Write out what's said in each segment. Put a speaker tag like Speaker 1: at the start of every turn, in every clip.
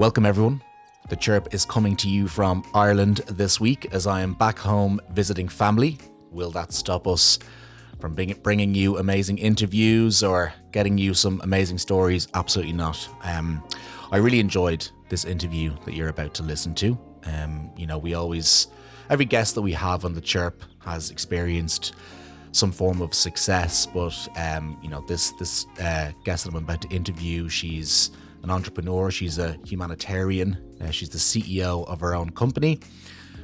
Speaker 1: Welcome everyone. The Chirp is coming to you from Ireland this week as I am back home visiting family. Will that stop us from bringing you amazing interviews or getting you some amazing stories? Absolutely not. I really enjoyed this interview that you're about to listen to. Every guest that we have on the Chirp has experienced some form of success, but this guest that I'm about to interview, she's an entrepreneur, she's a humanitarian, she's the CEO of her own company,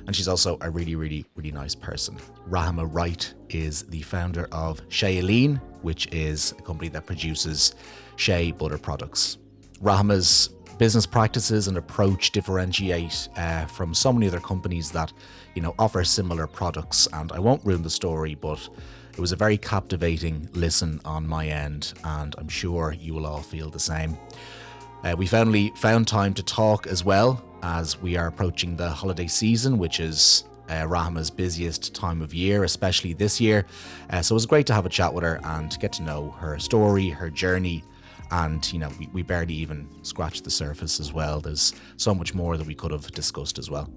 Speaker 1: and she's also a really, really, really nice person. Rahama Wright is the founder of Shea Yeleen, which is a company that produces shea butter products. Rahama's business practices and approach differentiate from so many other companies that, offer similar products. And I won't ruin the story, but it was a very captivating listen on my end, and I'm sure you will all feel the same. We finally found time to talk as well, as we are approaching the holiday season, which is Rahama's busiest time of year, especially this year. So it was great to have a chat with her and get to know her story, her journey. And, we barely even scratched the surface as well. There's so much more that we could have discussed as well.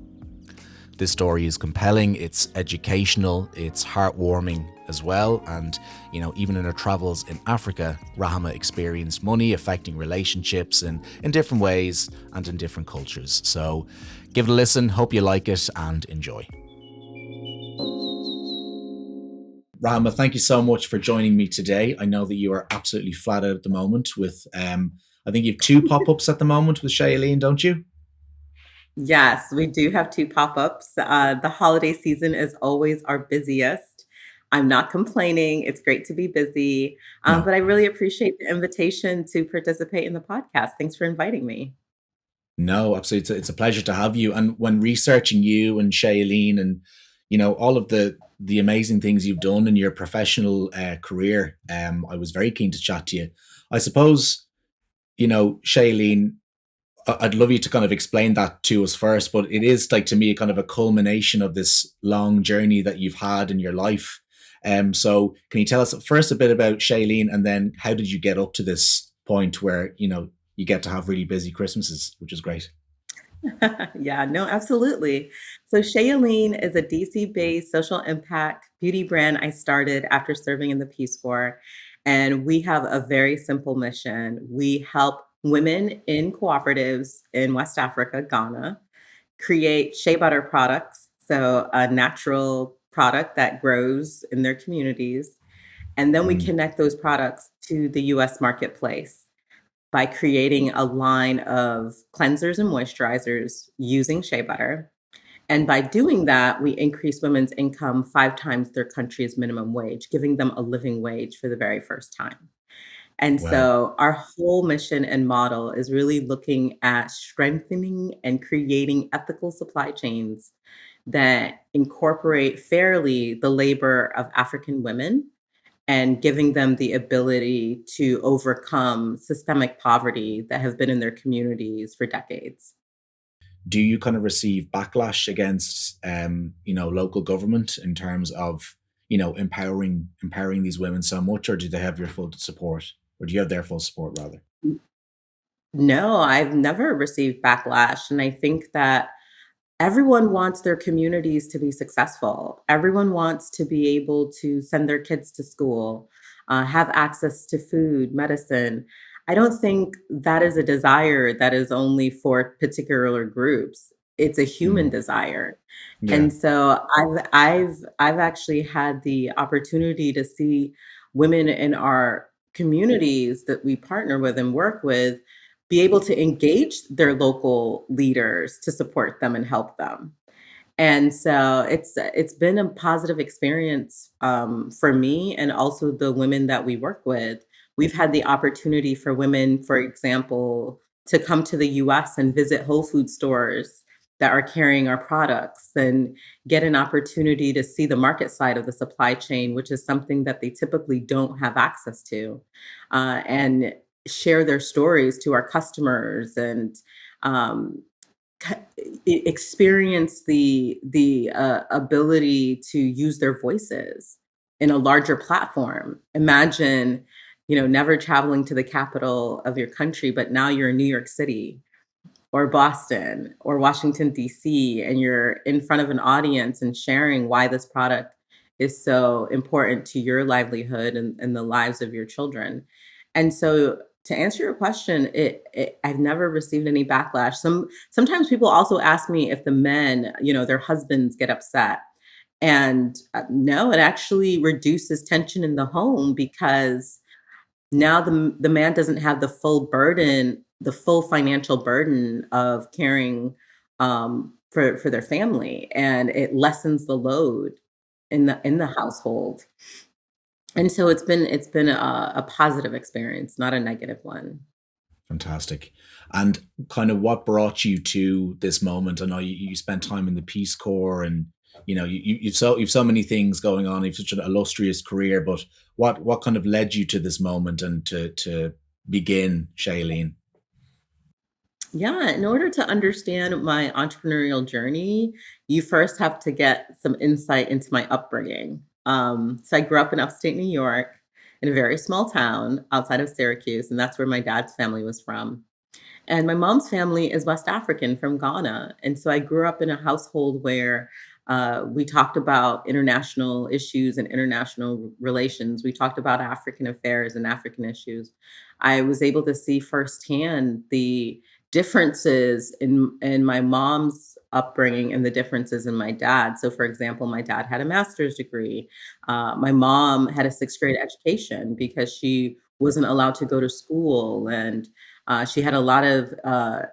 Speaker 1: This story is compelling, it's educational, it's heartwarming as well. And, even in her travels in Africa, Rahama experienced money affecting relationships in different ways and in different cultures. So give it a listen, hope you like it and enjoy. Rahama, thank you so much for joining me today. I know that you are absolutely flat out at the moment with, I think you have 2 pop-ups at the moment with Shea Yeleen, don't you?
Speaker 2: Yes, we do have 2 pop-ups. The holiday season is always our busiest. I'm not complaining. It's great to be busy,
Speaker 1: No.
Speaker 2: but I really appreciate the invitation to participate in the podcast. Thanks for inviting me.
Speaker 1: No, absolutely. It's a pleasure to have you. And when researching you and Shea Yeleen and, all of the amazing things you've done in your professional career, I was very keen to chat to you. I suppose, Shea Yeleen, I'd love you to kind of explain that to us first, but it is like to me kind of a culmination of this long journey that you've had in your life. So can you tell us first a bit about Shea Yeleen, and then how did you get up to this point where, you get to have really busy Christmases, which is great.
Speaker 2: Yeah, no, absolutely. So Shea Yeleen is a DC-based social impact beauty brand I started after serving in the Peace Corps. And we have a very simple mission. We help women in cooperatives in West Africa, Ghana, create shea butter products, so a natural product that grows in their communities. And then we
Speaker 1: Mm.
Speaker 2: connect those products to the US marketplace by creating a line of cleansers and moisturizers using shea butter. And by doing that, we increase women's income 5 times their country's minimum wage, giving them a living wage for the very first time. And
Speaker 1: Wow.
Speaker 2: so our whole mission and model is really looking at strengthening and creating ethical supply chains that incorporate fairly the labor of African women and giving them the ability to overcome systemic poverty that has been in their communities for decades.
Speaker 1: Do you kind of receive backlash against, local government in terms of, empowering these women so much, or do they have your full support, or do you have their full support rather?
Speaker 2: No, I've never received backlash. And I think that everyone wants their communities to be successful. Everyone wants to be able to send their kids to school, have access to food, medicine. I don't think that is a desire that is only for particular groups. It's a human
Speaker 1: Mm.
Speaker 2: desire.
Speaker 1: Yeah.
Speaker 2: And so I've actually had the opportunity to see women in our communities that we partner with and work with be able to engage their local leaders to support them and help them. And so it's been a positive experience for me and also the women that we work with. We've had the opportunity for women, for example, to come to the US and visit Whole Food stores that are carrying our products and get an opportunity to see the market side of the supply chain, which is something that they typically don't have access to, and share their stories to our customers and um, experience the ability to use their voices in a larger platform. Imagine, never traveling to the capital of your country, but now you're in New York City or Boston or Washington, DC, and you're in front of an audience and sharing why this product is so important to your livelihood and the lives of your children. And so to answer your question, I've never received any backlash. Sometimes people also ask me if the men, their husbands get upset. And no, it actually reduces tension in the home because now the man doesn't have the full financial burden of caring, for their family, and it lessens the load in the household. And so it's been a positive experience, not a negative one.
Speaker 1: Fantastic. And kind of what brought you to this moment? I know you spent time in the Peace Corps, and you've so many things going on. You've such an illustrious career, but what kind of led you to this moment and to begin Shailene?
Speaker 2: Yeah, in order to understand my entrepreneurial journey, you first have to get some insight into my upbringing. So I grew up in upstate New York in a very small town outside of Syracuse, and that's where my dad's family was from. And my mom's family is West African from Ghana. And so I grew up in a household where we talked about international issues and international relations. We talked about African affairs and African issues. I was able to see firsthand the differences in my mom's upbringing and the differences in my dad. So, for example, my dad had a master's degree. My mom had a sixth grade education because she wasn't allowed to go to school, and she had a lot of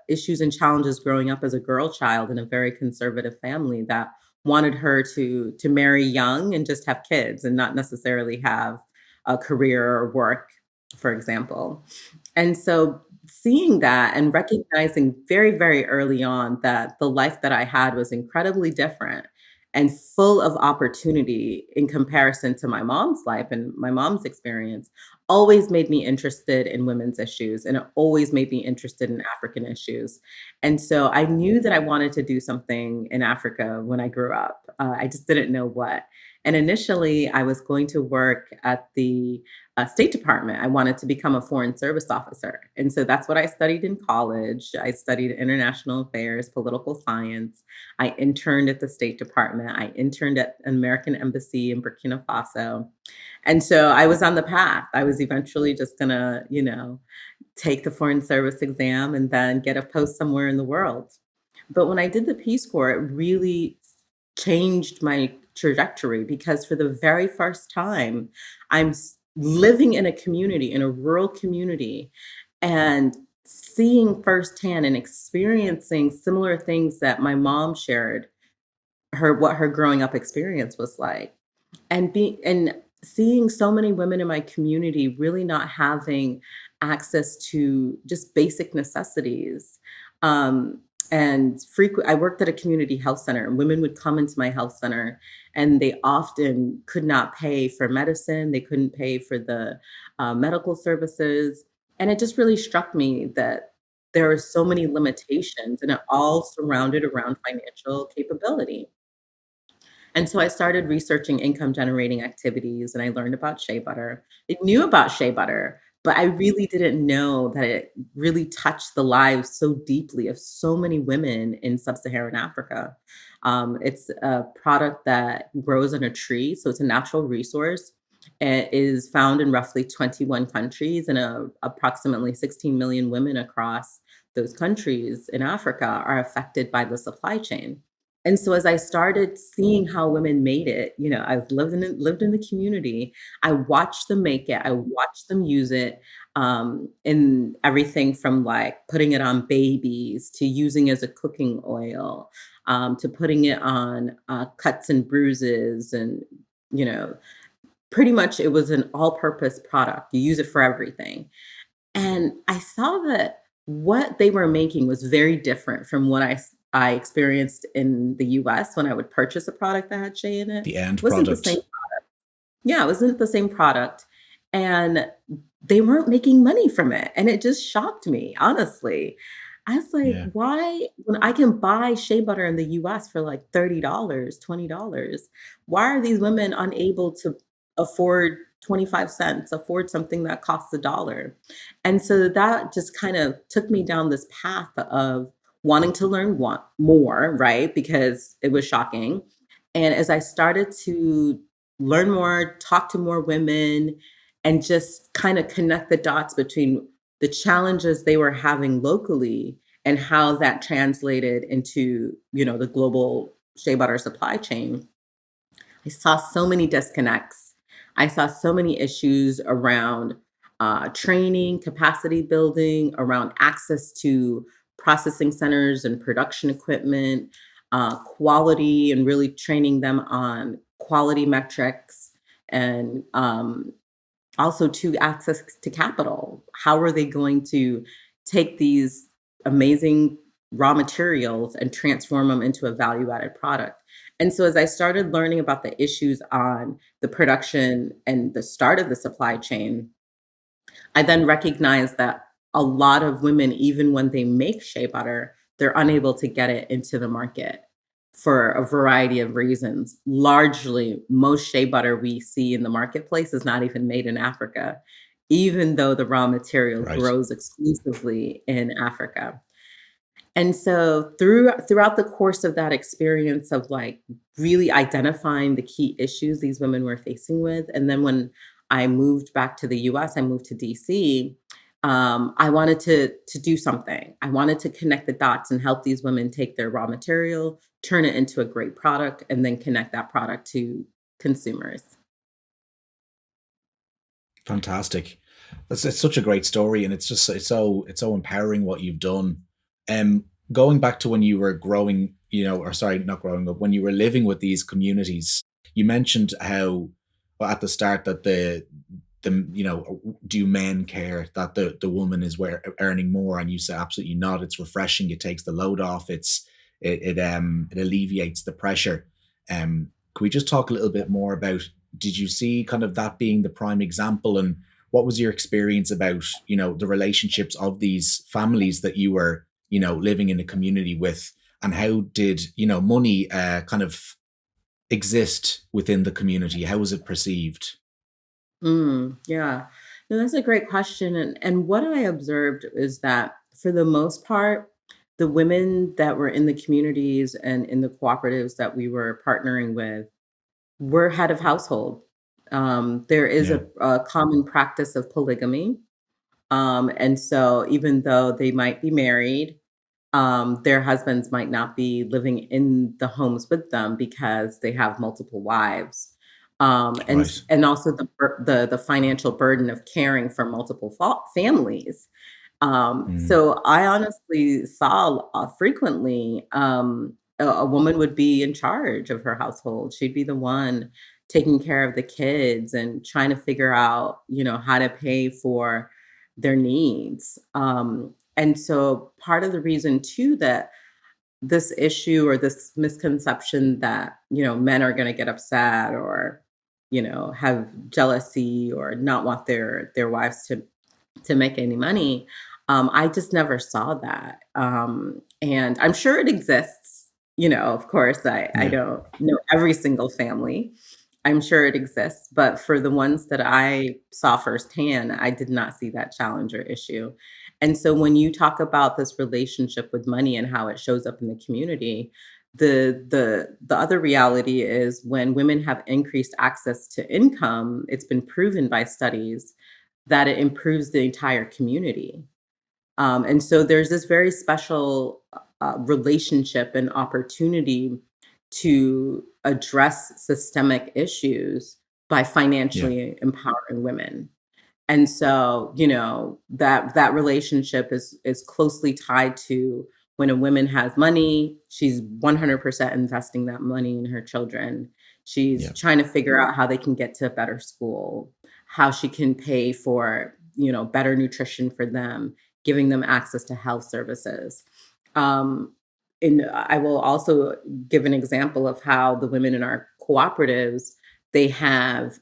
Speaker 2: issues and challenges growing up as a girl child in a very conservative family that wanted her to marry young and just have kids and not necessarily have a career or work, for example. And so seeing that and recognizing very, very early on that the life that I had was incredibly different and full of opportunity in comparison to my mom's life and my mom's experience always made me interested in women's issues, and it always made me interested in African issues. And so I knew that I wanted to do something in Africa when I grew up. I just didn't know what. And initially, I was going to work at the State Department. I wanted to become a foreign service officer. And so that's what I studied in college. I studied international affairs, political science. I interned at the State Department. I interned at an American embassy in Burkina Faso. And so I was on the path. I was eventually just gonna, take the foreign service exam and then get a post somewhere in the world. But when I did the Peace Corps, it really changed my trajectory because for the very first time, living in a community, in a rural community, and seeing firsthand and experiencing similar things that my mom shared, what her growing up experience was like. And seeing so many women in my community really not having access to just basic necessities. Um, and frequent I worked at a community health center, and women would come into my health center, and they often could not pay for medicine, they couldn't pay for the, medical services, and it just really struck me that there are so many limitations, and it all surrounded around financial capability. And so I started researching income generating activities, and I learned about shea butter. I knew about shea butter, but I really didn't know that it really touched the lives so deeply of so many women in sub-Saharan Africa. It's a product that grows on a tree, so it's a natural resource. It is found in roughly 21 countries, and approximately 16 million women across those countries in Africa are affected by the supply chain. And so as I started seeing how women made it, I've lived in the community. I watched them make it. I watched them use it, in everything from, like, putting it on babies to using as a cooking oil, to putting it on, cuts and bruises and, you know, pretty much it was an all-purpose product. You use it for everything. And I saw that what they were making was very different from what I experienced in the US when I would purchase a product that had shea in it.
Speaker 1: The end
Speaker 2: It wasn't the same.
Speaker 1: product.
Speaker 2: Yeah, it wasn't the same product, and they weren't making money from it, and it just shocked me, honestly. I was like,
Speaker 1: Yeah.
Speaker 2: "Why when I can buy shea butter in the US for, like, $30, $20, why are these women unable to afford 25 cents, afford something that costs a dollar?" And so that just kind of took me down this path of wanting to learn more, right? Because it was shocking. And as I started to learn more, talk to more women, and just kind of connect the dots between the challenges they were having locally and how that translated into, the global shea butter supply chain, I saw so many disconnects. I saw so many issues around training, capacity building, around access to processing centers and production equipment, quality, and really training them on quality metrics, and also to access to capital. How are they going to take these amazing raw materials and transform them into a value added product? And so as I started learning about the issues on the production and the start of the supply chain, I then recognized that a lot of women, even when they make shea butter, they're unable to get it into the market for a variety of reasons. Largely, most shea butter we see in the marketplace is not even made in Africa, even though the raw material
Speaker 1: Right.
Speaker 2: grows exclusively in Africa. And so throughout the course of that experience of, like, really identifying the key issues these women were facing with, and then when I moved back to the US, I moved to DC, I wanted to do something. I wanted to connect the dots and help these women take their raw material, turn it into a great product, and then connect that product to consumers.
Speaker 1: Fantastic. That's it's such a great story, and it's so empowering what you've done. Going back to when you were growing, or sorry, not growing up, when you were living with these communities, you mentioned how, well, at the start, that do men care that the woman is earning more? And you said absolutely not. It's refreshing. It takes the load off. It alleviates the pressure. Can we just talk a little bit more about, did you see kind of that being the prime example, and what was your experience about, the relationships of these families that you were, living in a community with, and how did, money kind of exist within the community? How was it perceived?
Speaker 2: Yeah. No, that's a great question. And what I observed is that for the most part, the women that were in the communities and in the cooperatives that we were partnering with were head of household. There is
Speaker 1: Yeah.
Speaker 2: a common practice of polygamy. And so even though they might be married, their husbands might not be living in the homes with them because they have multiple wives.
Speaker 1: Right.
Speaker 2: And also the financial burden of caring for multiple families.
Speaker 1: Mm.
Speaker 2: So I honestly saw frequently, a woman would be in charge of her household. She'd be the one taking care of the kids and trying to figure out, how to pay for their needs. And so part of the reason too that this issue or this misconception that, men are going to get upset or, have jealousy or not want their wives to make any money. I just never saw that. And I'm sure it exists. Of course, I
Speaker 1: Yeah.
Speaker 2: don't know every single family. I'm sure it exists, but for the ones that I saw firsthand, I did not see that challenge or issue. And so when you talk about this relationship with money and how it shows up in the community, the other reality is when women have increased access to income, it's been proven by studies that it improves the entire community. And so there's this very special relationship and opportunity to address systemic issues by
Speaker 1: Yeah.
Speaker 2: financially empowering women. And so, that relationship is closely tied to when a woman has money, she's 100% investing that money in her children. She's
Speaker 1: Yeah.
Speaker 2: trying to figure out how they can get to a better school, how she can pay for, better nutrition for them, giving them access to health services. Um, and I will also give an example of how the women in our cooperatives, they have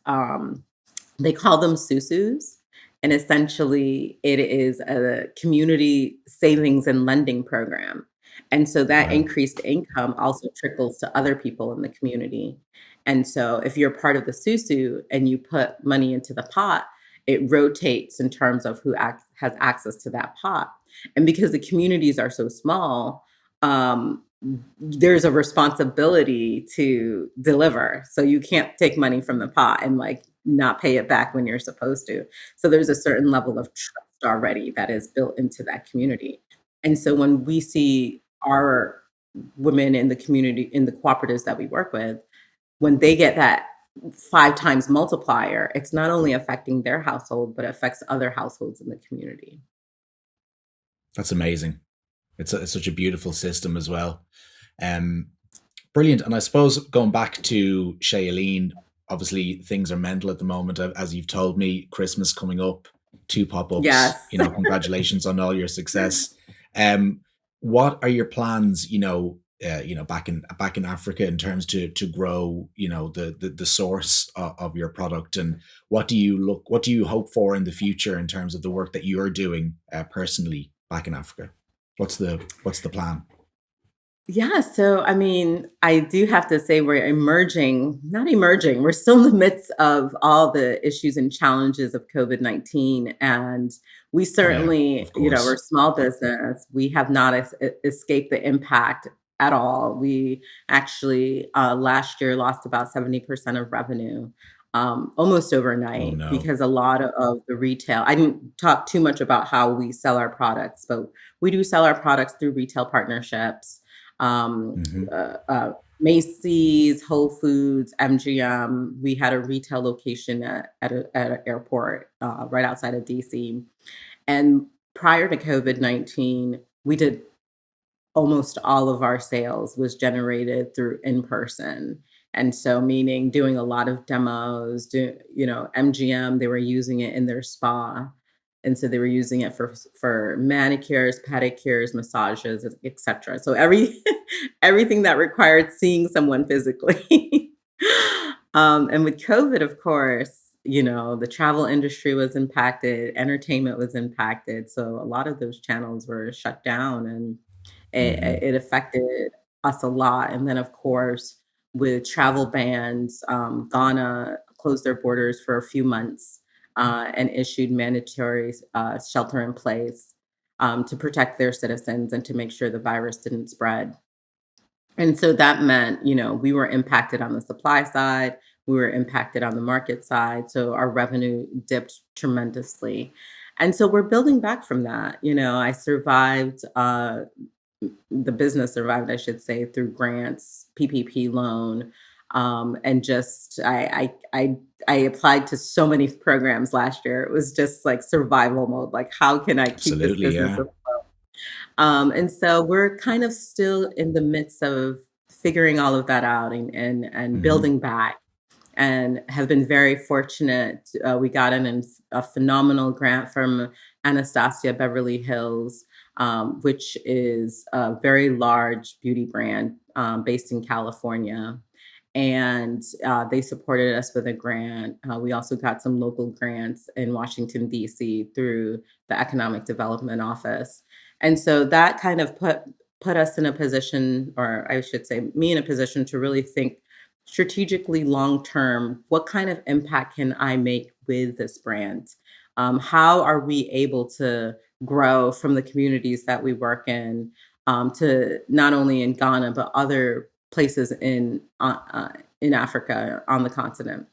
Speaker 2: they call them susus, and essentially it is a community savings and lending program. And so that
Speaker 1: Wow.
Speaker 2: increased income also trickles to other people in the community. And so if you're part of the susu and you put money into the pot, it rotates in terms of who has access to that pot. And because the communities are so small, um, there's a responsibility to deliver. So you can't take money from the pot and like not pay it back when you're supposed to. So there's a certain level of trust already that is built into that community. And so when we see our women in the community, in the cooperatives that we work with, when they get that 5 times multiplier, it's not only affecting their household, but it affects other households in the community.
Speaker 1: That's amazing. It's such a beautiful system as well. Um, Brilliant. And I suppose going back to Shea Yeleen, obviously things are mental at the moment, as you've told me. Christmas coming up, 2 pop-ups.
Speaker 2: Yes.
Speaker 1: Congratulations on all your success. Um, what are your plans? Back in Africa, in terms to grow, the source of your product, and what do you hope for in the future in terms of the work that you're doing personally back in Africa? What's the plan?
Speaker 2: Yeah, so I mean, I do have to say we're emerging, not emerging, we're still in the midst of all the issues and challenges of COVID-19. And we
Speaker 1: Yeah,
Speaker 2: certainly,
Speaker 1: of
Speaker 2: we're a
Speaker 1: course.
Speaker 2: small business. We have not escaped the impact at all. We actually last year lost about 70% of revenue, almost
Speaker 1: Oh
Speaker 2: overnight,
Speaker 1: no.
Speaker 2: because a lot of the retail, I didn't talk too much about how we sell our products, but we do sell our products through retail partnerships, um,
Speaker 1: Hmm.
Speaker 2: Macy's, Whole Foods, MGM. We had a retail location at an airport right outside of DC. And prior to COVID-19, we did almost all of our sales was generated through in person. And so meaning doing a lot of demos, MGM, they were using it in their spa. And so they were using it for manicures, pedicures, massages, etc. So everything that required seeing someone physically. And with COVID, of course, the travel industry was impacted, entertainment was impacted. So a lot of those channels were shut down, and it,
Speaker 1: Hmm.
Speaker 2: it affected us a lot. And then, of course, with travel bans, Ghana closed their borders for a few months and issued mandatory shelter in place to protect their citizens and to make sure the virus didn't spread. And so that meant, we were impacted on the supply side, we were impacted on the market side, so our revenue dipped tremendously. And so we're building back from that. I survived, the business survived, I should say, through grants, PPP loan, and just I applied to so many programs last year. It was just like survival mode. Like, how can I keep this
Speaker 1: Absolutely,
Speaker 2: business
Speaker 1: yeah.
Speaker 2: afloat? And so we're kind of still in the midst of figuring all of that out and
Speaker 1: Hmm.
Speaker 2: building back, and have been very fortunate. We got a phenomenal grant from Anastasia Beverly Hills, which is a very large beauty brand based in California. And they supported us with a grant. We also got some local grants in Washington, D.C. through the Economic Development Office. And so that kind of put us in a position, or I should say, me in a position to really think strategically long term. What kind of impact can I make with this brand? How are we able to grow from the communities that we work to not only in Ghana but other places in Africa, on the continent?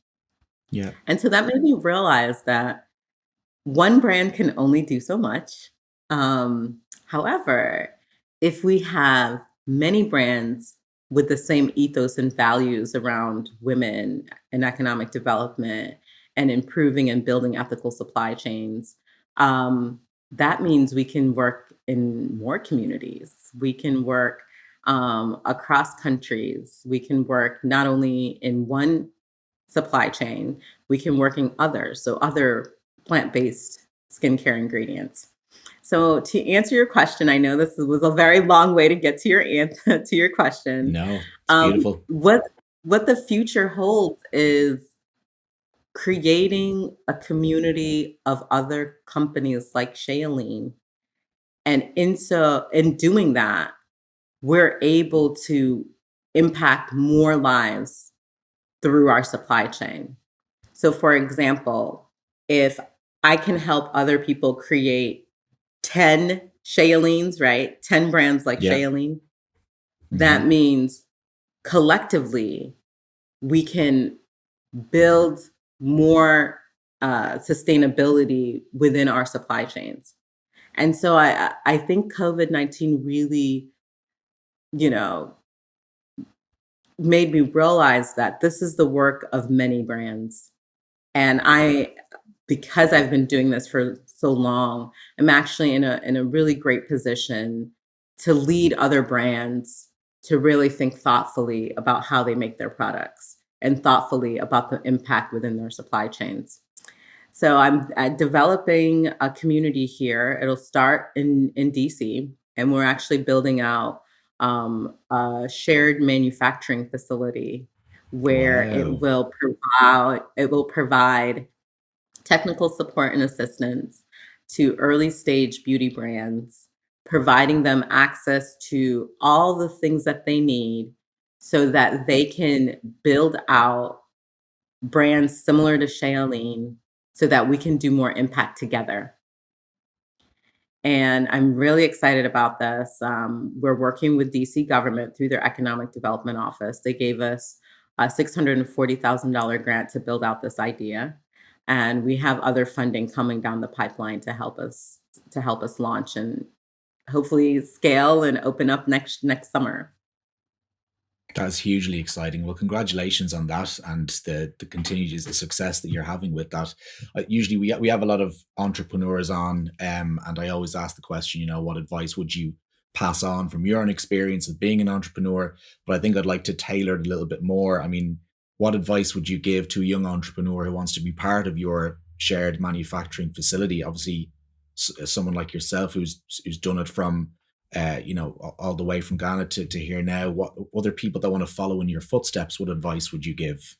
Speaker 1: Yeah.
Speaker 2: And so that made me realize that one brand can only do so much. However, if we have many brands with the same ethos and values around women and economic development and improving and building ethical supply chains, um, that means we can work in more communities. We can work across countries. We can work not only in one supply chain, we can work in others, so other plant-based skincare ingredients. So to answer your question, I know this was a very long way to get to your answer to your question.
Speaker 1: No, it's
Speaker 2: Um,
Speaker 1: beautiful.
Speaker 2: what what the future holds is creating a community of other companies like Shailenes, and in doing that, we're able to impact more lives through our supply chain. So, for example, if I can help other people create 10 Shailenes, right? 10 brands like
Speaker 1: Yeah.
Speaker 2: Shaileen, That
Speaker 1: Hmm.
Speaker 2: means collectively we can build more sustainability within our supply chains. And so I think COVID-19 really, you know, made me realize that this is the work of many brands. And because I've been doing this for so long, I'm actually in a really great position to lead other brands to really think thoughtfully about how they make their products and thoughtfully about the impact within their supply chains. So I'm developing a community here. It'll start in DC, and we're actually building out a shared manufacturing facility where
Speaker 1: Wow.
Speaker 2: it will provide technical support and assistance to early stage beauty brands, providing them access to all the things that they need so that they can build out brands similar to Shea Yeleen so that we can do more impact together. And I'm really excited about this. We're working with DC government through their Economic Development Office. They gave us a $640,000 grant to build out this idea. And we have other funding coming down the pipeline to help us launch and hopefully scale and open up next summer.
Speaker 1: That's hugely exciting. Well, congratulations on that and the continued success that you're having with that. Usually, we have a lot of entrepreneurs on, and I always ask the question, what advice would you pass on from your own experience of being an entrepreneur? But I think I'd like to tailor it a little bit more. I mean, what advice would you give to a young entrepreneur who wants to be part of your shared manufacturing facility? Obviously, someone like yourself who's done it from all the way from Ghana to here now. What other people that want to follow in your footsteps, what advice would you give?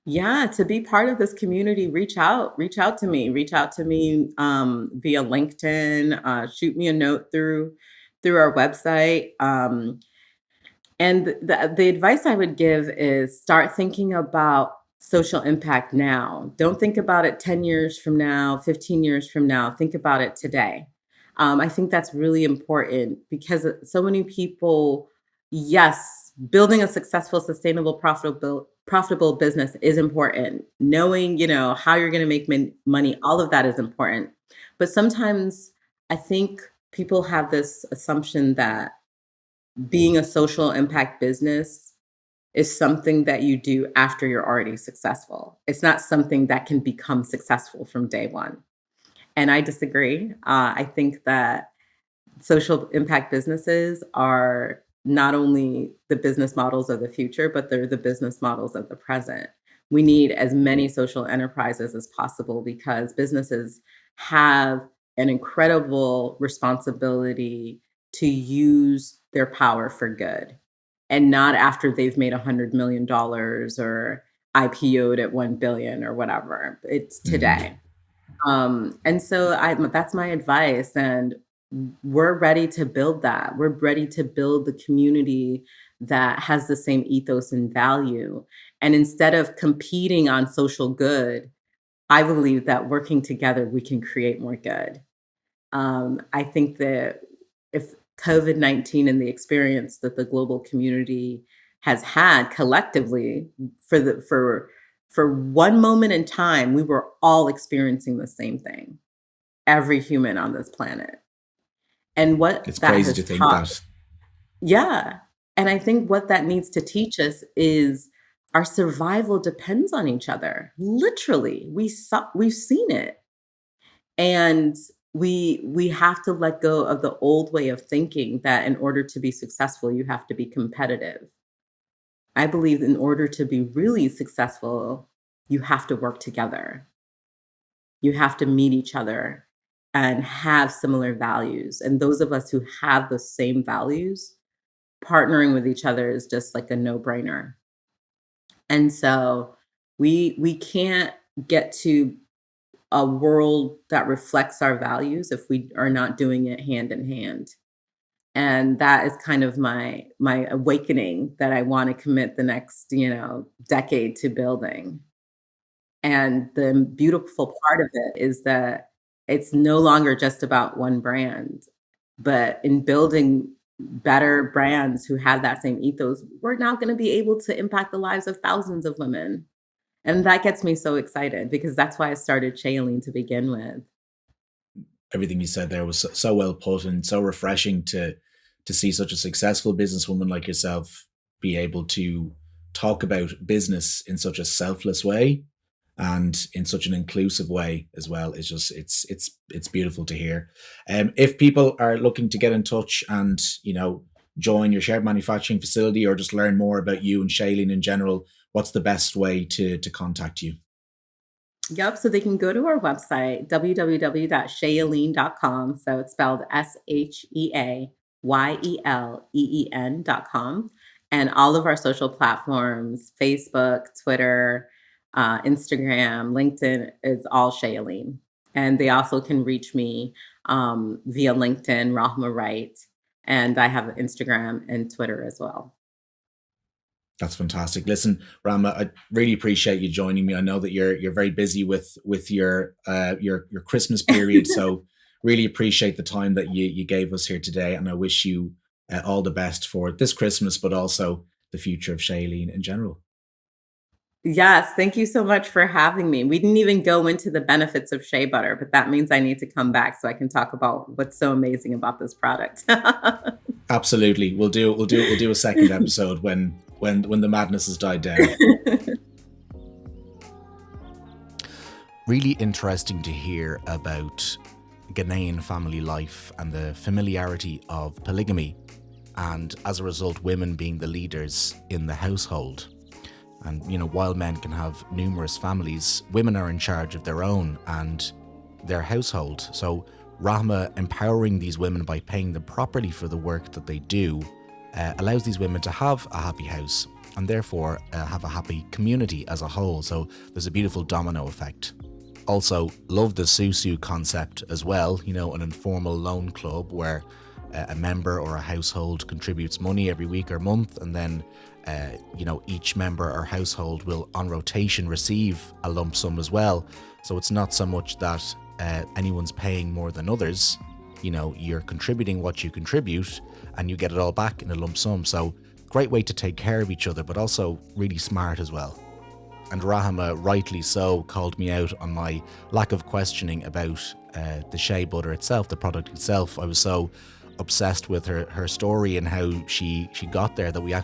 Speaker 2: Yeah, to be part of this community, reach out to me via LinkedIn, shoot me a note through our website. And the advice I would give is start thinking about social impact now. Don't think about it 10 years from now, 15 years from now. Think about it today. I think that's really important because so many people, yes, building a successful, sustainable, profitable business is important. Knowing, how you're going to make money, all of that is important. But sometimes I think people have this assumption that being a social impact business is something that you do after you're already successful. It's not something that can become successful from day one. And I disagree. I think that social impact businesses are not only the business models of the future, but they're the business models of the present. We need as many social enterprises as possible because businesses have an incredible responsibility to use their power for good and not after they've made $100 million or IPO'd at 1 billion or whatever. It's
Speaker 1: Hmm.
Speaker 2: today. And so that's my advice, and we're ready to build that. We're ready to build the community that has the same ethos and value. And instead of competing on social good, I believe that working together, we can create more good. I think that if COVID-19 and the experience that the global community has had collectively for one moment in time, we were all experiencing the same thing, every human on this planet. And what
Speaker 1: It's
Speaker 2: that
Speaker 1: crazy to
Speaker 2: has
Speaker 1: think
Speaker 2: taught,
Speaker 1: that.
Speaker 2: yeah. And I think what that needs to teach us is our survival depends on each other. Literally, we've seen it. And we have to let go of the old way of thinking that in order to be successful, you have to be competitive. I believe in order to be really successful, you have to work together. You have to meet each other and have similar values. And those of us who have the same values, partnering with each other is just like a no-brainer. And so we can't get to a world that reflects our values if we are not doing it hand in hand. And that is kind of my awakening that I want to commit the next, decade to building. And the beautiful part of it is that it's no longer just about one brand, but in building better brands who had that same ethos, we're now going to be able to impact the lives of thousands of women. And that gets me so excited because that's why I started Shea Yeleen to begin with.
Speaker 1: Everything you said there was so well put, and so refreshing to see such a successful businesswoman like yourself be able to talk about business in such a selfless way and in such an inclusive way as well. It's just it's beautiful to hear. If people are looking to get in touch and join your shared manufacturing facility or just learn more about you and Shailenes in general, what's the best way to contact you?
Speaker 2: Yep. So they can go to our website, www.shayeleen.com. So it's spelled SHEAYELEEN.com. And all of our social platforms, Facebook, Twitter, Instagram, LinkedIn, is all Shailenes. And they also can reach me via LinkedIn, Rahama Wright. And I have Instagram and Twitter as well.
Speaker 1: That's fantastic. Listen, Rahama, I really appreciate you joining me. I know that you're very busy with your Christmas period, so really appreciate the time that you gave us here today, and I wish you all the best for this Christmas, but also the future of Shea Yeleen in general.
Speaker 2: Yes, thank you so much for having me. We didn't even go into the benefits of shea butter, but that means I need to come back so I can talk about what's so amazing about this product.
Speaker 1: Absolutely, we'll do a second episode when the madness has died down. Really interesting to hear about Ghanaian family life and the familiarity of polygamy, and as a result, women being the leaders in the household. And, while men can have numerous families, women are in charge of their own and their household. So Rahama empowering these women by paying them properly for the work that they do allows these women to have a happy house and therefore have a happy community as a whole. So there's a beautiful domino effect. Also, love the Susu concept as well, an informal loan club where a member or a household contributes money every week or month, and then each member or household will on rotation receive a lump sum as well. So it's not so much that anyone's paying more than others. You're contributing what you contribute and you get it all back in a lump sum. So great way to take care of each other, but also really smart as well. And Rahama, rightly so, called me out on my lack of questioning about the shea butter itself, the product itself. I was so obsessed with her story and how she got there that we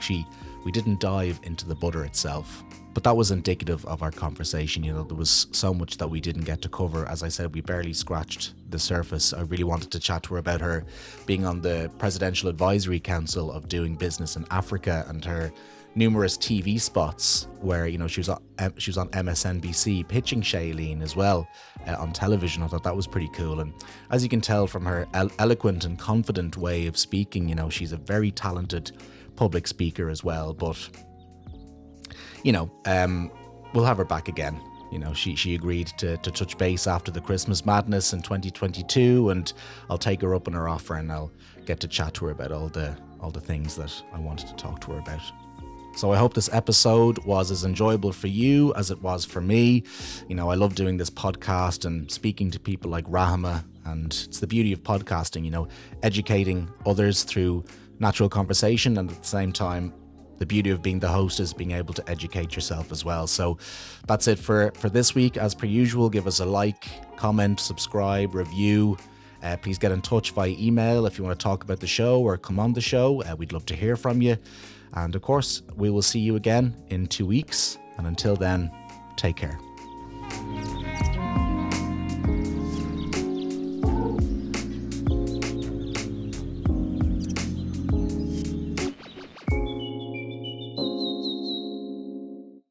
Speaker 1: didn't dive into the butter itself. But that was indicative of our conversation. There was so much that we didn't get to cover. As I said, we barely scratched the surface. I really wanted to chat to her about her being on the Presidential Advisory Council of doing business in Africa and her numerous TV spots where she was on MSNBC pitching Shea Yeleen as well on television. I thought that was pretty cool. And as you can tell from her eloquent and confident way of speaking, she's a very talented public speaker as well. But we'll have her back again. She agreed to touch base after the Christmas madness in 2022, and I'll take her up on her offer and I'll get to chat to her about all the things that I wanted to talk to her about. So I hope this episode was as enjoyable for you as it was for me. I love doing this podcast and speaking to people like Rahama, and it's the beauty of podcasting, educating others through natural conversation, and at the same time, the beauty of being the host is being able to educate yourself as well. So that's it for this week. As per usual, give us a like, comment, subscribe, review. Please get in touch via email if you want to talk about the show or come on the show. We'd love to hear from you. And of course, we will see you again in 2 weeks. And until then, take care.